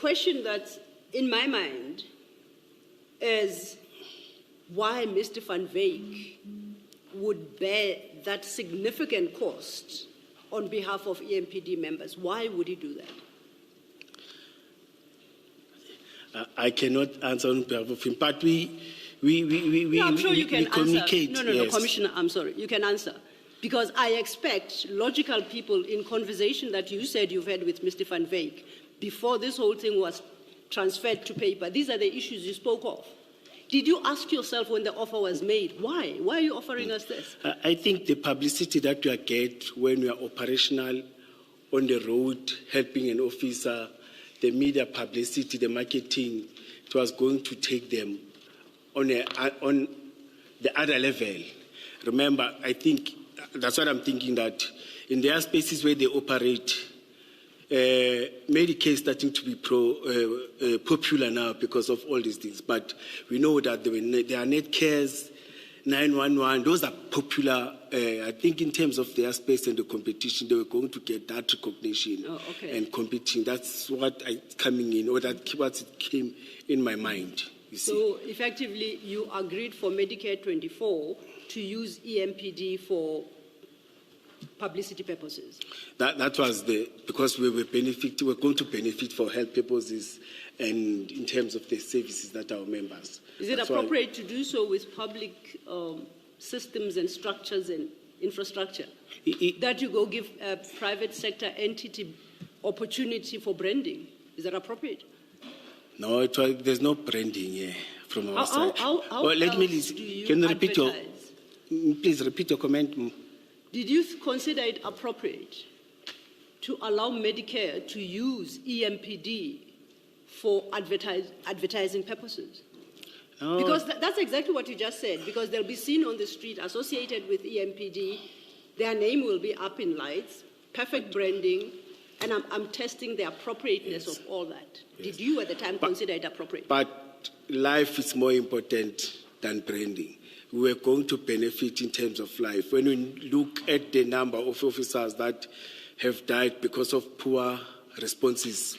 question that's in my mind is why Mr. Van Wyk would bear that significant cost on behalf of EMPD members. Why would he do that? I cannot answer on behalf of him, but we I'm sure you can communicate. Answer. No, Commissioner, I'm sorry. You can answer. Because I expect logical people in conversation that you said you've had with Mr. Van Wyk before this whole thing was transferred to paper. These are the issues you spoke of. Did you ask yourself when the offer was made, why? Why are you offering us this? I think the publicity that you get when you are operational on the road, helping an officer, the media publicity, the marketing, it was going to take them on the other level. Remember, I think that's what I'm thinking, that in their spaces where they operate, Medicare is starting to be popular now because of all these things. But we know that there are net cares, 911, those are popular. I think in terms of their space and the competition, they were going to get that recognition and competing. That's what coming in, or that what came in my mind. You see. So effectively, you agreed for Medicare 24 to use EMPD for publicity purposes. That was because we were going to benefit for health purposes and in terms of the services that our members. Is it appropriate to do so with public systems and structures and infrastructure? That you go give a private sector entity opportunity for branding? Is that appropriate? No, there's no branding here from our side. Let me listen. Can you repeat please repeat your comment? Did you consider it appropriate to allow Medicare to use EMPD for advertising purposes? No. Because that's exactly what you just said, because they'll be seen on the street associated with EMPD, their name will be up in lights, perfect branding, and I'm testing the appropriateness of all that. Did you at the time consider it appropriate? But life is more important than branding. We were going to benefit in terms of life. When we look at the number of officers that have died because of poor responses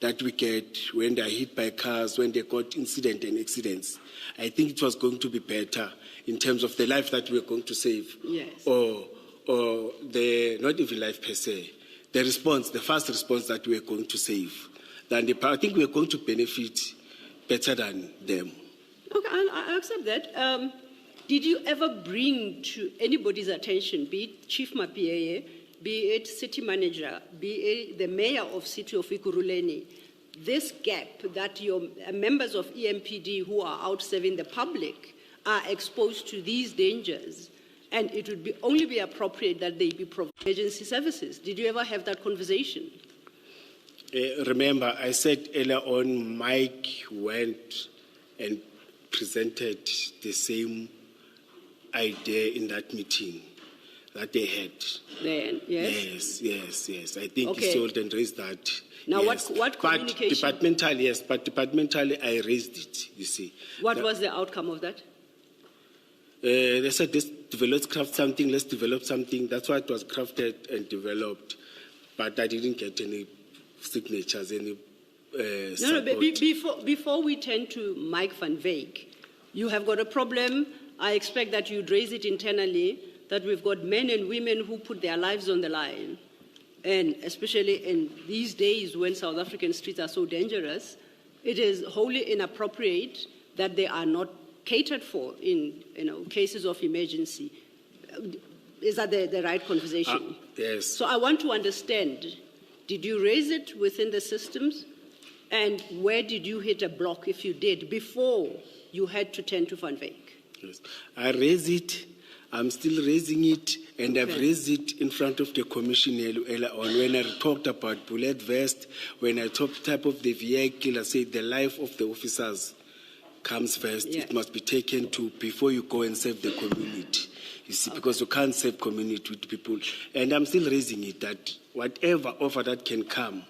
that we get when they are hit by cars, when they got incident and accidents, I think it was going to be better in terms of the life that we are going to save. Yes. Or the, not even life per se, the fast response that we are going to save. I think we are going to benefit better than them. Okay, I accept that. Did you ever bring to anybody's attention, be it Chief Mapieye, be it City Manager, be it the Mayor of City of Ekurhuleni, this gap that your members of EMPD who are out serving the public are exposed to these dangers, and it would only be appropriate that they be provided emergency services? Did you ever have that conversation? Remember, I said earlier on, Mike went and presented the same idea in that meeting that they had. Then, yes? Yes. I think he sold and raised that. Now, yes. what communication? But departmentally, I raised it, you see. What was the outcome of that? They said, let's craft something, let's develop something. That's why it was crafted and developed. But I didn't get any signatures, any support. No, before we turn to Mike Van Wyk, you have got a problem. I expect that you'd raise it internally, that we've got men and women who put their lives on the line. And especially in these days when South African streets are so dangerous, it is wholly inappropriate that they are not catered for in cases of emergency. Is that the right conversation? Yes. So I want to understand, did you raise it within the systems? And where did you hit a block, if you did, before you had to turn to Van Wyk? Yes. I raised it. I'm still raising it, and I've raised it in front of the commission earlier on. When I talked about bullet vest, when I talked type of the vehicle, I said the life of the officers comes first. Yeah. It must be taken to before you go and save the community. You see, because you can't save community with people. And I'm still raising it, that whatever offer that can come,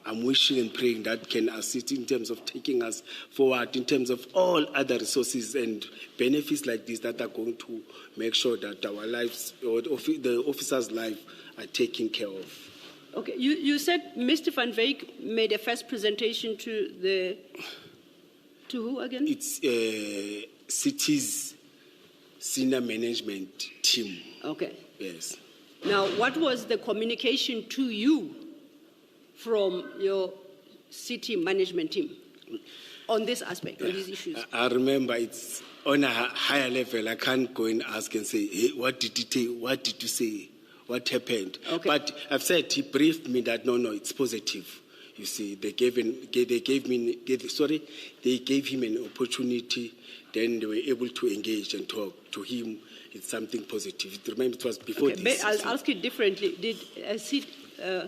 I'm wishing and praying that can assist in terms of taking us forward, in terms of all other resources and benefits like this that are going to make sure that our lives, or the officers' life, are taken care of. Okay, you said Mr. Van Wyk made a first presentation to who again? It's city's senior management team. Okay. Yes. Now, what was the communication to you from your city management team on this aspect, on these issues? I remember it's on a higher level. I can't go and ask and say, hey, what did he tell you? What did you say? What happened? Okay. But I've said, he briefed me that no, it's positive. You see, they gave him an opportunity, then they were able to engage and talk to him. It's something positive. Remember, it was before Okay, this. but I'll ask it differently. Did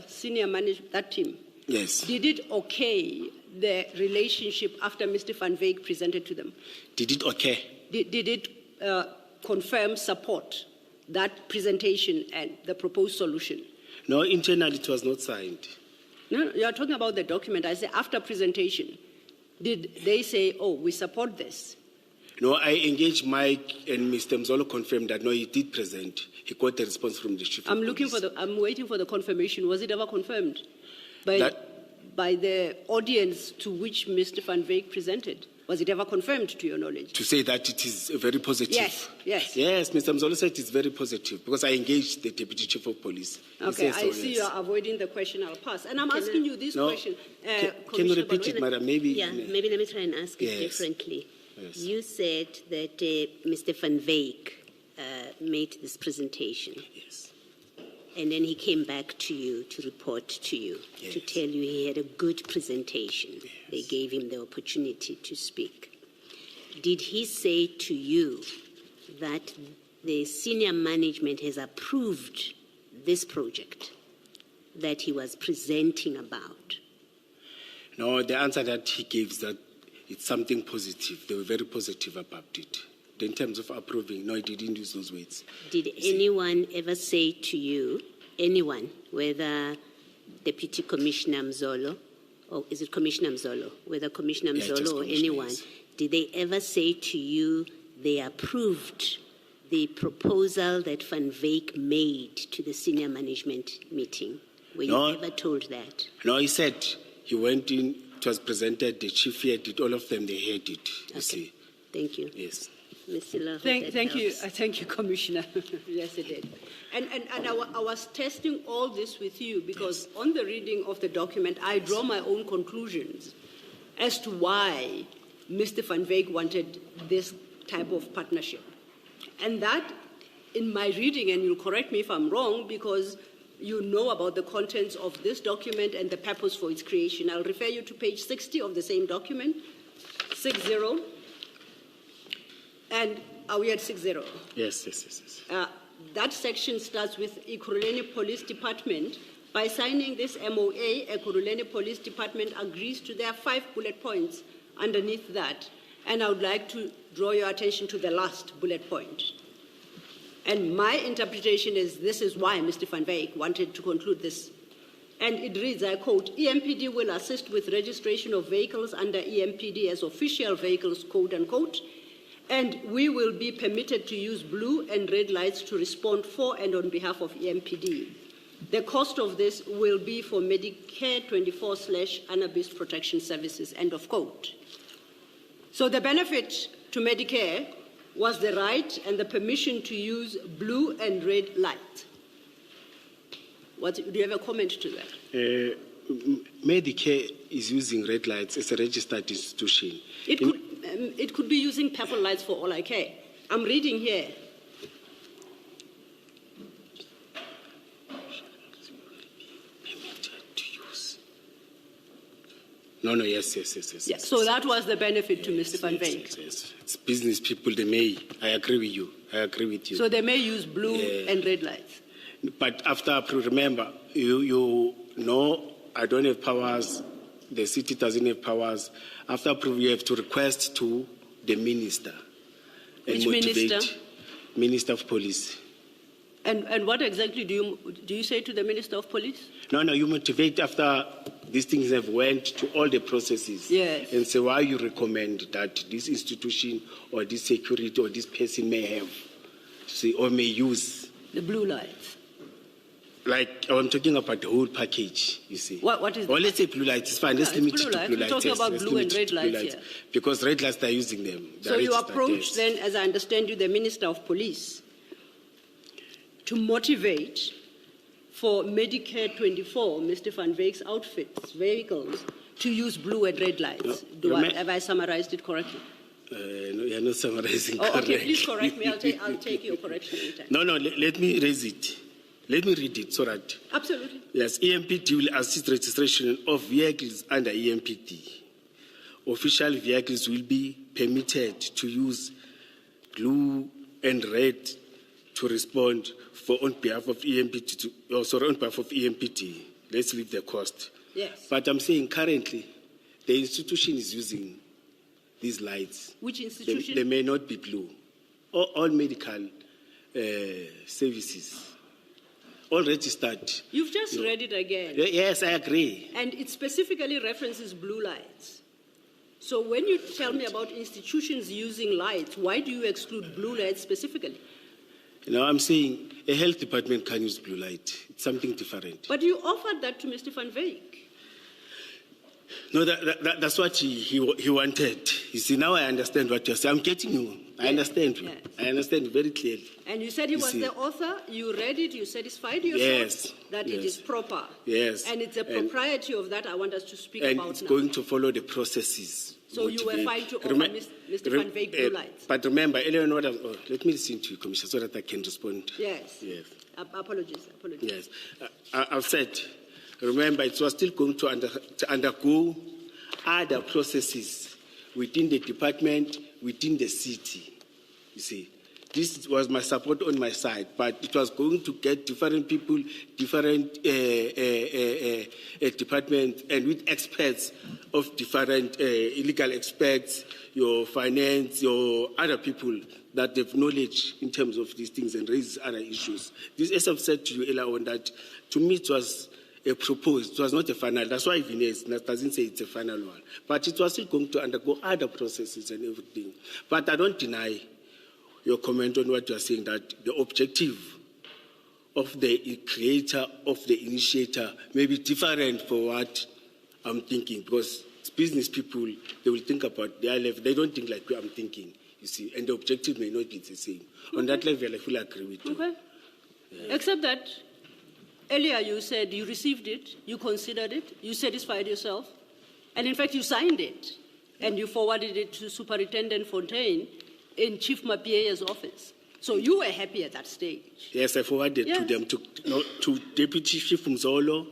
senior management, that team, Yes. did it okay the relationship after Mr. Van Wyk presented to them? Did it okay? Did it confirm support, that presentation and the proposed solution? No, internally it was not signed. No, you're talking about the document. I say after presentation, did they say, oh, we support this? No, I engaged Mike and Mr. Mzolo confirmed that no, he did present. He got a response from the chief. I'm waiting for the confirmation. Was it ever confirmed by the audience to which Mr. Van Wyk presented? Was it ever confirmed to your knowledge? To say that it is very positive. Yes, yes. Yes, Mr. Mzolo said it's very positive because I engaged the deputy chief of police. Okay, I see you're avoiding the question. I'll pass. And I'm asking you this question. Can you repeat it, madam? Maybe. Yeah, maybe let me try and ask it differently. Yes. You said that Mr. Van Wyk made this presentation. Yes. And then he came back to you to report to you, to tell you he had a good presentation. Yes. They gave him the opportunity to speak. Did he say to you that the senior management has approved this project that he was presenting about? No, the answer that he gave is that it's something positive. They were very positive about it. In terms of approving, no, he didn't use those words. Did anyone ever say to you, anyone, whether Deputy Commissioner Mzolo, or is it Commissioner Mzolo, whether Commissioner Mzolo or anyone, yes. did they ever say to you they approved the proposal that Van Wyk made to the senior management meeting? Were you ever told that? No, he said he went in, it was presented, the chief heard it, all of them, they heard it, you see. Thank you. Yes. Ms. Sello, Thank you, Commissioner. Yes, it did. And I was testing all this with you because on the reading of the document, I draw my own conclusions as to why Mr. Van Wyk wanted this type of partnership. And that, in my reading, and you'll correct me if I'm wrong, because you know about the contents of this document and the purpose for its creation. I'll refer you to page 60 of the same document, 60. And are we at 60? Yes. That section starts with Ekurhuleni Police Department. By signing this MOA, Ekurhuleni Police Department agrees to their 5 bullet points underneath that. And I would like to draw your attention to the last bullet point. And my interpretation is this is why Mr. Van Wyk wanted to conclude this. And it reads, I quote, EMPD will assist with registration of vehicles under EMPD as official vehicles, quote unquote, and we will be permitted to use blue and red lights to respond for and on behalf of EMPD. The cost of this will be for Medicare 24/Annabis Protection Services, end of quote. So the benefit to Medicare was the right and the permission to use blue and red light. Do you have a comment to that? Medicare is using red lights as a registered institution. It could be using purple lights for all I care. I'm reading here. No, yes. Yes. So that was the benefit to Mr. Van Wyk. Yes. It's business people, they may. I agree with you. So they may use blue and red lights. But after approval, remember, you know, I don't have powers. The city doesn't have powers. After approval, you have to request to the minister. Which minister? Minister of Police. And what exactly do you say to the Minister of Police? No, you motivate after these things have went to all the processes. Yes. And say why you recommend that this institution or this security or this person may have, say, or may use the blue lights. Like, I'm talking about the whole package, you see. What is Or the let's say blue lights, it's fine. Let's Yeah, limit it's it blue to light. blue We're lights. talking yes, about let's blue limit and it red to blue lights here. Because red lights, they're using them. The So you red is that, approach yes. then, as I understand you, the Minister of Police to motivate for Medicare 24, Mr. Van Veek's outfits, vehicles, to use blue and red lights. Have I summarized it correctly? No, you're not summarizing Oh, correctly. okay, please correct me. I'll take your correction anytime. No, let me raise it. Let me read it so that. Absolutely. Yes, EMPD will assist registration of vehicles under EMPD. Official vehicles will be permitted to use blue and red to respond on behalf of EMPD. On behalf of EMPD. Let's leave the cost. Yes. But I'm saying currently, the institution is using these lights. Which institution? They may not be blue. All medical services. All registered. You've just read it again. Yes, I agree. And it specifically references blue lights. So when you tell me about institutions using lights, why do you exclude blue lights specifically? Now I'm saying a health department can use blue light. It's something different. But you offered that to Mr. Van Veek. No, that's what he wanted. You see, now I understand what you're saying. I'm getting you. I understand you. Yes. I understand very clearly. And you said he was the author, you read it, you satified yourself that it is proper. Yes. And it's the propriety of that I want us to speak And about it's now. going to follow the processes. So you were fine to offer Mr. Van Veek blue lights? But remember, earlier on, let me listen to you, Commissioner, so that I can respond. Yes. Yes. Apologies. Yes. I've said, remember, it was still going to undergo other processes within the department, within the city. You see, this was my support on my side, but it was going to get different people, different departments, and with experts of different legal experts, your finance, your other people that have knowledge in terms of these things and raise other issues. This, as I've said to you earlier on, that to me it was a proposed, it was not a final. That's why even it doesn't say it's a final one. But it was still going to undergo other processes and everything. But I don't deny your comment on what you are saying, that the objective of the creator, of the initiator, may be different for what I'm thinking. Because it's business people, they will think about their level. They don't think like I'm thinking, you see. And the objective may not be the same. Okay. On that level, I fully agree with you. Okay. Yeah. Except that earlier you said you received it, you considered it, you satisfied yourself, and in fact you signed it, and you forwarded it to Superintendent Fontaine in Chief Mapiea's office. So you were happy at that stage. Yes, I forwarded to them, to Deputy Chief Mzolo.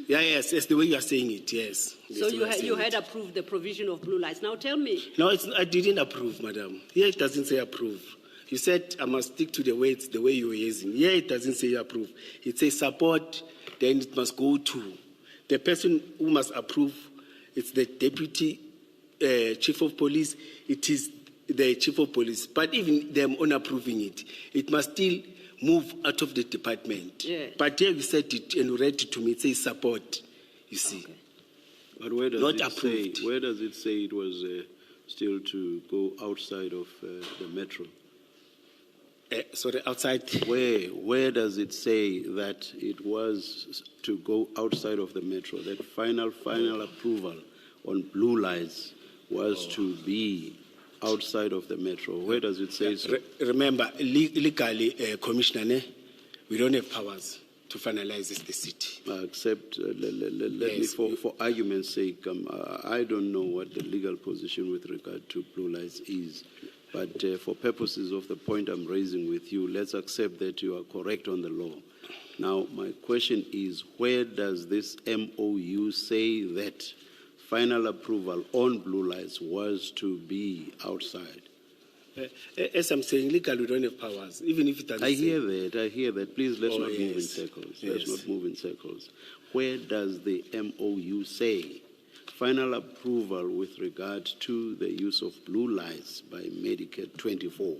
Yes, the way you are saying it, yes. So you had approved the provision of blue lights. Now tell me. No, I didn't approve, madam. Here it doesn't say approve. You said I must stick to the words the way you were using. Here it doesn't say approve. It says support, then it must go to. The person who must approve, it's the Deputy Chief of Police. It is the Chief of Police. But even them on approving it, it must still move out of the department. Yes. But here you said it and you read it to me, it says support, you see. Okay. But where does Not it approved. say? Where does it say it was still to go outside of the metro? Sorry, outside. Where does it say that it was to go outside of the metro? That final approval on blue lights was to be outside of the metro. Where does it say so? Remember, legally, Commissioner, we don't have powers to finalize the city. Except, let me, for argument's sake, I don't know what the legal position with regard to blue lights is. But for purposes of the point I'm raising with you, let's accept that you are correct on the law. Now, my question is, where does this MOU say that final approval on blue lights was to be outside? As I'm saying, legally, we don't have powers, even if it doesn't I hear that. Please, let's not move in yes. circles. Yes. Let's not move in circles. Where does the MOU say final approval with regard to the use of blue lights by Medicare 24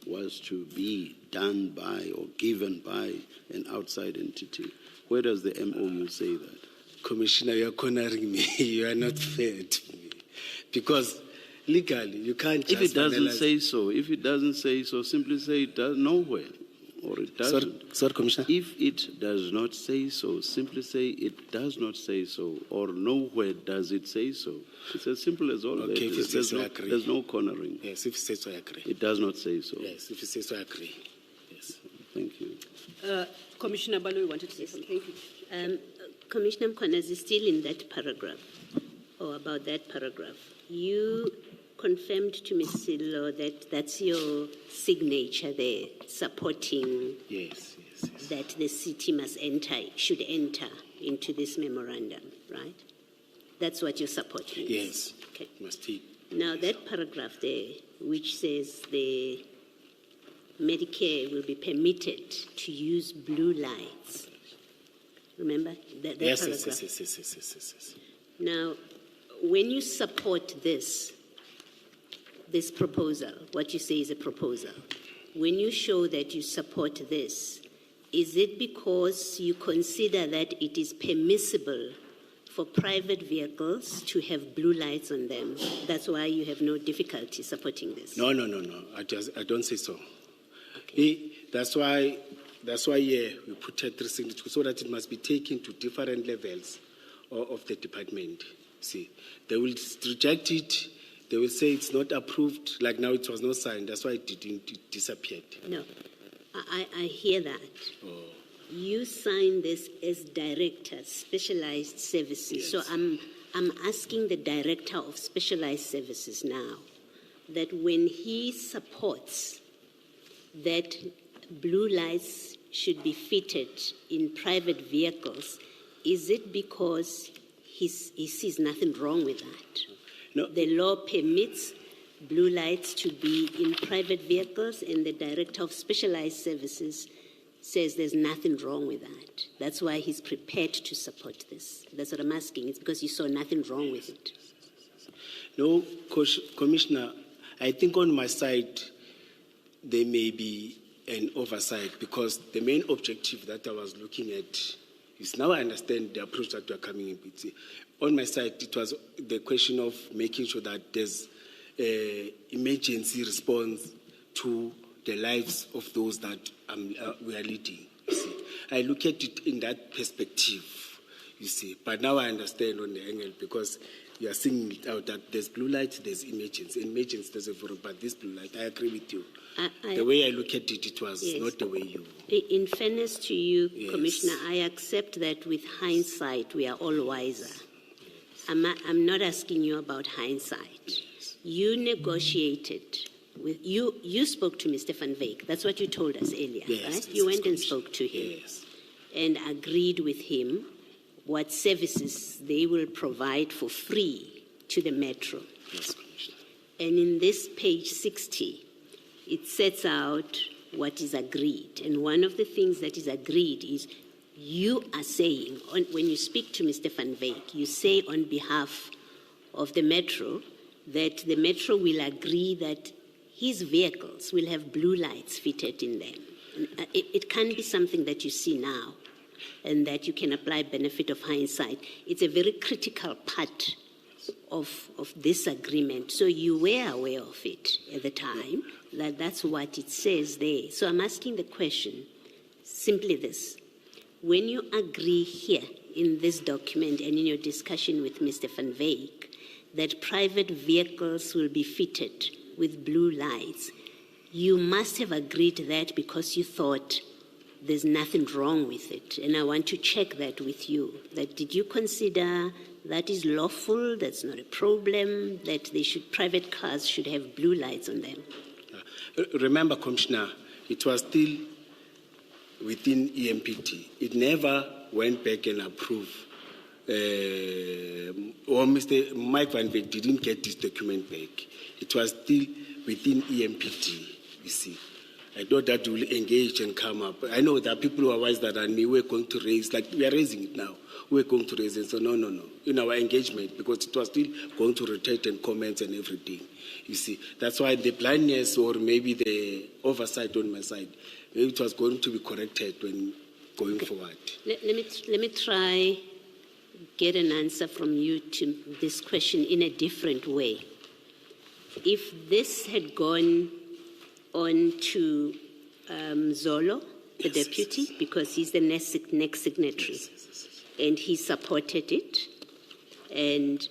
was to be done by or given by an outside entity? Where does the MOU say that? Commissioner, you are cornering me. You are not fair to me. Because legally, you can't just If it doesn't finalize. say so, simply say it does nowhere. or it doesn't. Sorry, Commissioner. If it does not say so, simply say it does not say so, or nowhere does it say so. It's as simple as all that. Okay, if it says so, I agree. There's no cornering. Yes, if it says so, I agree. It does not say so. Yes, if it says so, I agree. Yes. Thank you. Commissioner Balo, wanted to say something. Thank you. Commissioner Mkhwanazi, still in that paragraph, or about that paragraph, you confirmed to Ms. Sello that that's your signature there, supporting Yes. that the city should enter into this memorandum, right? That's what your support means? Yes. Okay. Must take. Now, that paragraph there, which says the Medicare will be permitted to use blue lights. Remember that Yes. paragraph? Yes. Now, when you support this proposal, what you say is a proposal, when you show that you support this, is it because you consider that it is permissible for private vehicles to have blue lights on them? That's why you have no difficulty supporting this? No. I don't say so. That's why we put a 3 signatures so that it must be taken to different levels of the department. See, they will reject it. They will say it's not approved. Like now, it was not signed. That's why it disappeared. No, I hear that. Oh. You sign this as director, specialized services. Yes. So I'm asking the director of specialized services now that when he supports that blue lights should be fitted in private vehicles, is it because he sees nothing wrong with that? No. The law permits blue lights to be in private vehicles, and the director of specialized services says there's nothing wrong with that. That's why he's prepared to support this. That's what I'm asking. It's because you saw nothing wrong with it. No, Commissioner, I think on my side, there may be an oversight because the main objective that I was looking at is now I understand the approach that we are coming in with. On my side, it was the question of making sure that there's emergency response to the lives of those that we are leading. You see, I look at it in that perspective, you see. But now I understand on the angle because you are seeing it out that there's blue light, there's emergency. Emergency, there's a forum, but this blue light, I agree with you. The way I look at it, it was not the way you. In fairness to you, Yes. Commissioner, I accept that with hindsight, we are all wiser. I'm not asking you about hindsight. You negotiated with, you spoke to Mr. Van Wyk. That's what you told us earlier, Yes, right? yes, You went and Commissioner. spoke to him Yes. and agreed with him what services they will provide for free to the metro. Yes, Commissioner. And in this page 60, it sets out what is agreed. And one of the things that is agreed is you are saying, when you speak to Mr. Van Wyk, you say on behalf of the metro that the metro will agree that his vehicles will have blue lights fitted in them. And it can't be something that you see now and that you can apply benefit of hindsight. It's a very critical part of this agreement. So you were aware of it at the time, that's what it says there. So I'm asking the question, simply this. When you agree here in this document and in your discussion with Mr. Van Wyk that private vehicles will be fitted with blue lights, you must have agreed that because you thought there's nothing wrong with it. And I want to check that with you. That did you consider that is lawful, that's not a problem, that private cars should have blue lights on them? Remember, Commissioner, it was still within EMPT. It never went back and approved. Or Mr. Mike Van Wyk didn't get this document back. It was still within EMPT, you see. I thought that will engage and come up. I know there are people who are wiser than me. We're going to raise, like we are raising it now. We're going to raise it. So no. In our engagement, because it was still going to rotate and comments and everything. You see, that's why the blindness or maybe the oversight on my side, maybe it was going to be corrected when going forward. Let me try get an answer from you to this question in a different way. If this had gone on to Zolo the deputy, because he's the next signatory. And he supported it. And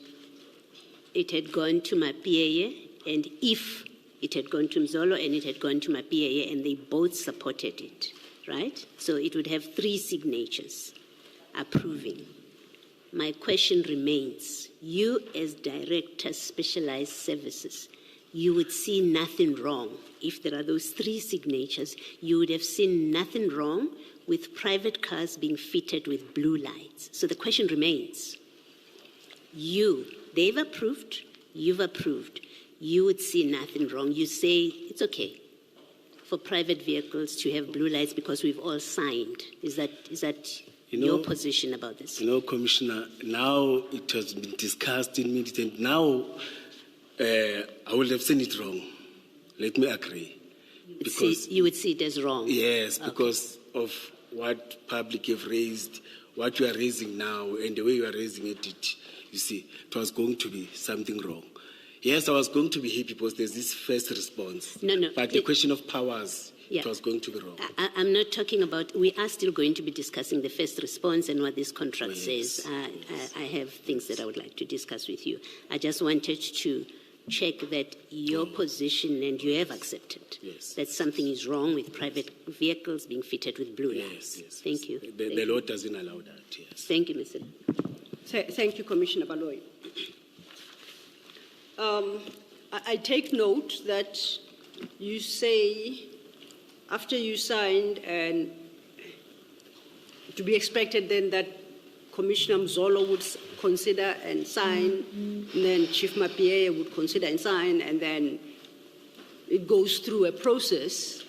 it had gone to my PAA. And if it had gone to Mzolo and it had gone to my PAA, and they both supported it, right? So it would have 3 signatures approving. My question remains, you as Director Specialized Services, you would see nothing wrong. If there are those 3 signatures, you would have seen nothing wrong with private cars being fitted with blue lights. So the question remains, they've approved, you've approved, you would see nothing wrong. You say it's okay for private vehicles to have blue lights because we've all signed. Is that your position about this? Commissioner, now it has been discussed in meetings, and now I would have seen it wrong. Let me agree. You would see it as wrong? Yes, Okay. because of what public have raised, what you are raising now, and the way you are raising it, you see, it was going to be something wrong. Yes, I was going to be happy because there's this first response. No. But the question of powers, Yeah. it was going to be wrong. I'm not talking about, we are still going to be discussing the first response and what this contract says. I have things that I would like to discuss with you. I just wanted to check that your position, and you have accepted, that something is wrong with private vehicles being fitted with blue lights. Yes. Thank you. The law doesn't allow that, yes. Thank you, Mr. Thank you, Commissioner Baloyi. I take note that you say after you signed, and to be expected then that Commissioner Mzolo would consider and sign, and then Chief Mapie would consider and sign, and then it goes through a process.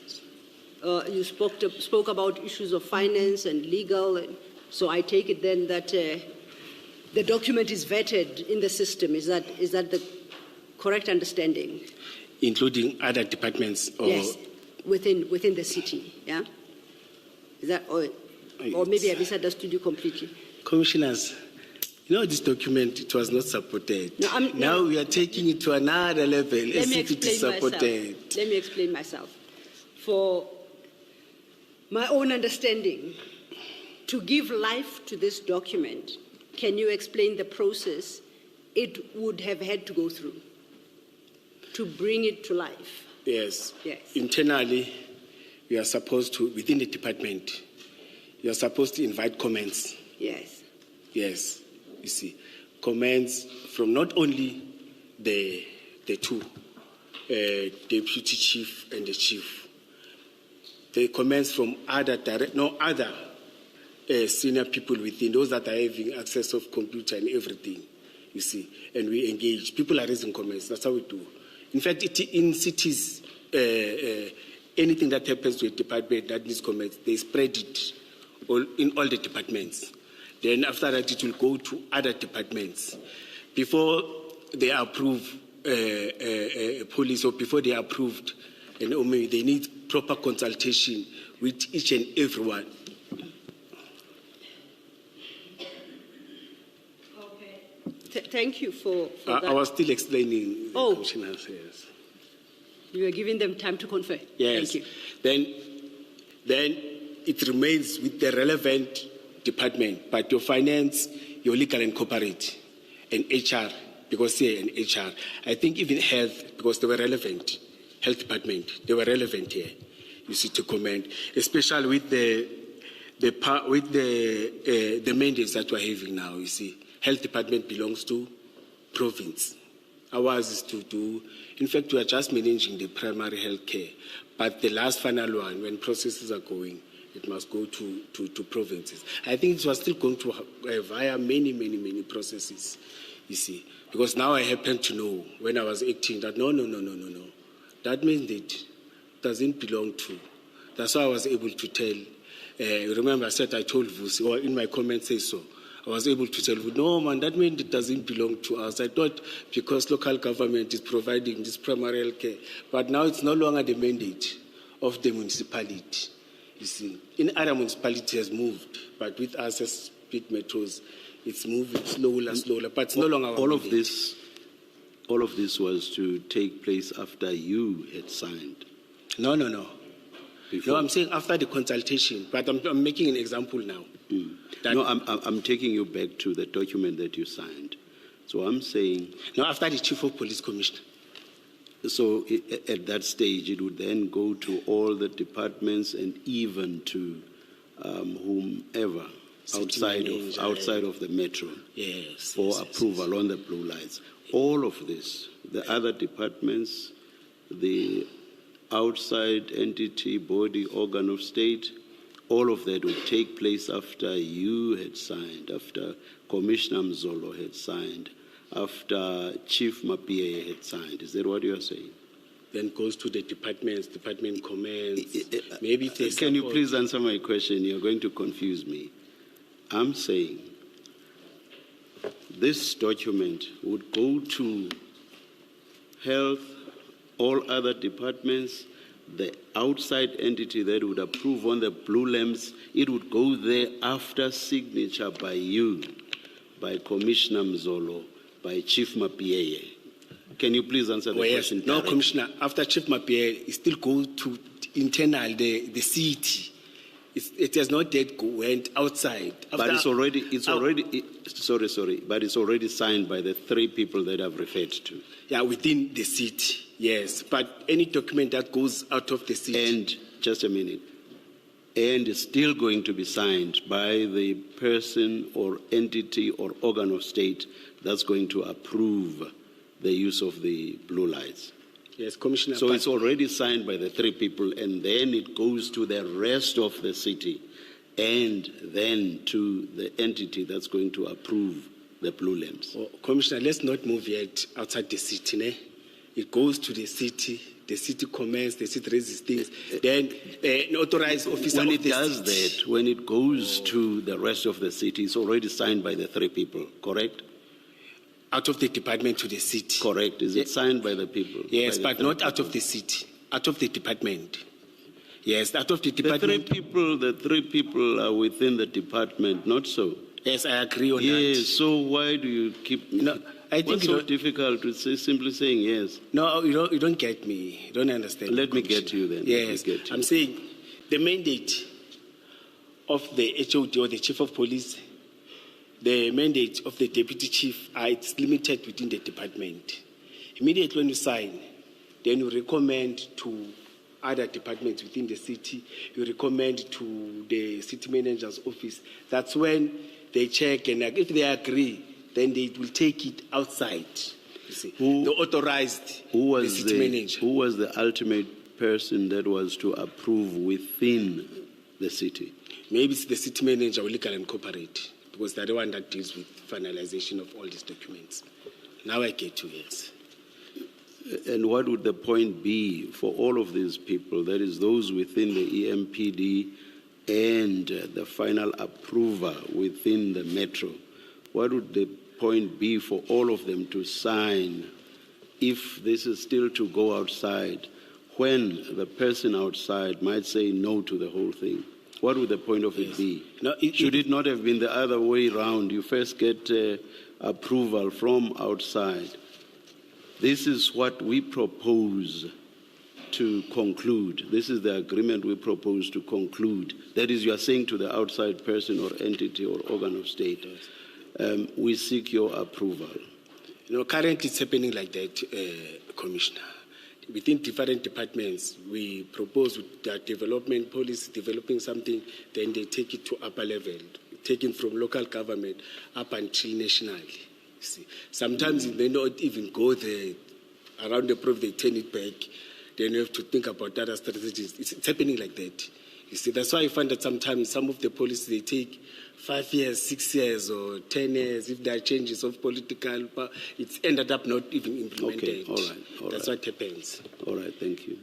You spoke about issues of finance and legal, and so I take it then that the document is vetted in the system. Is that the correct understanding? Including other departments? Or Yes, within the city, yeah? Is that, or maybe I misunderstood you completely. Commissioners, this document, it was not supported. Now we are taking it to another level as if it is supported. Let me explain myself. For my own understanding, to give life to this document, can you explain the process it would have had to go through to bring it to life? Yes. Yes. Internally, we are supposed to, within the department, you are supposed to invite comments. Yes. Yes, you see, comments from not only the 2, deputy chief and the chief, the comments from other senior people within, those that are having access of computer and everything, you see, and we engage. People are raising comments. That's how we do. In fact, in cities, anything that happens to a department that needs comments, they spread it in all the departments. Then after that, it will go to other departments. Before they approve police, or before they are approved, and they need proper consultation with each and everyone. Okay. Thank you for that. I was still explaining the commissioners. Yes. You are giving them time to confer. Yes. Thank you. Then it remains with the relevant department, but your finance, your legal and corporate, and HR, because here and HR, I think even health, because they were relevant, health department, they were relevant here, you see, to comment, especially with the mandates that we're having now, you see. Health department belongs to province. Ours is to do, in fact, we are just managing the primary health care, but the last final one, when processes are going, it must go to provinces. I think it was still going to via many processes, you see. Because now I happen to know, when I was acting, that no. That mandate doesn't belong to. That's why I was able to tell. Remember, I told Vusi, or in my comment say so. I was able to tell, no man, that mandate doesn't belong to us. I thought because local government is providing this primary health care, but now it's no longer the mandate of the municipality. You see, in other municipalities has moved, but with us as big metros, it's moving slower, but it's no longer all of this was to take place after you had signed. No. No, I'm saying after the consultation, but I'm making an example now. That- No, I'm taking you back to the document that you signed. So I'm saying, No, after the Chief of Police Commissioner. so at that stage, it would then go to all the departments and even to whomever City manager, outside of the metro Yes. for yes, approval on the blue lights. All of this, the other departments, the outside entity, body, organ of state, all of that would take place after you had signed, after Commissioner Mzolo had signed, after Chief Mapie had signed. Is that what you are saying? Then goes to the departments, department commands. Maybe if they Can you support- please answer my question? You're going to confuse me. I'm saying this document would go to health, all other departments, the outside entity that would approve on the blue lamps, it would go there after signature by you, by Commissioner Mzolo, by Chief Mapie. Can you please answer the Oh, yes. question? No, directly? Commissioner, after Chief Mapie, it still goes to internal, the city. It has not yet went outside. But After- but it's already signed by the three people that I've referred to. Yeah, within the city, yes. But any document that goes out of the city. And just a minute. And it's still going to be signed by the person or entity or organ of state that's going to approve the use of the blue lights. Yes, Commissioner. So but- it's already signed by the three people, and then it goes to the rest of the city, and then to the entity that's going to approve the blue lamps. Oh, Commissioner, let's not move yet outside the city. Ne? It goes to the city comments, the city raises things, then an authorized officer When of it the does city. that, when it goes to the rest of the city, it's already signed by the three people, correct? Out of the department to the city. Correct. Is it signed by the people? Yes, By the but three not out people? of the city, out of the department. Yes, out of the The three department. people are within the department, not so. Yes, I agree on Yes, that. so why do you keep... No, I think What's you so don't- difficult to say, simply saying yes? No, you don't get me. You don't understand. Let me Commissioner. get you then. Let me Yes, get you. I'm saying the mandate of the HOD or the Chief of Police, the mandate of the Deputy Chief, it's limited within the department. Immediately when you sign, then you recommend to other departments within the city, you recommend to the city manager's office. That's when they check, and if they agree, then they will take it outside. You see, the authorized the city manager. Who was the ultimate person that was to approve within the city? Maybe it's the city manager or legal and corporate, because they're the one that deals with finalization of all these documents. Now I get to it. And what would the point be for all of these people, that is those within the EMPD and the final approver within the metro? What would the point be for all of them to sign if this is still to go outside, when the person outside might say no to the whole thing? What would the point of it be? No, Should it not have been the other way around? You first get approval from outside. This is what we propose to conclude. This is the agreement we propose to conclude. That is, you are saying to the outside person or entity or organ of state, we seek your approval. You know, currently it's happening like that, Commissioner. Within different departments, we propose their development policy, developing something, then they take it to upper level, taken from local government up until nationally. See, sometimes it may not even go there. Around the proof, they turn it back. Then you have to think about other strategies. It's happening like that. You see, that's why I find that sometimes some of the policies, they take 5 years, 6 years, or 10 years. If there are changes of political power, it's ended up not even implemented. Okay, all right. That's what happens. All right, thank you.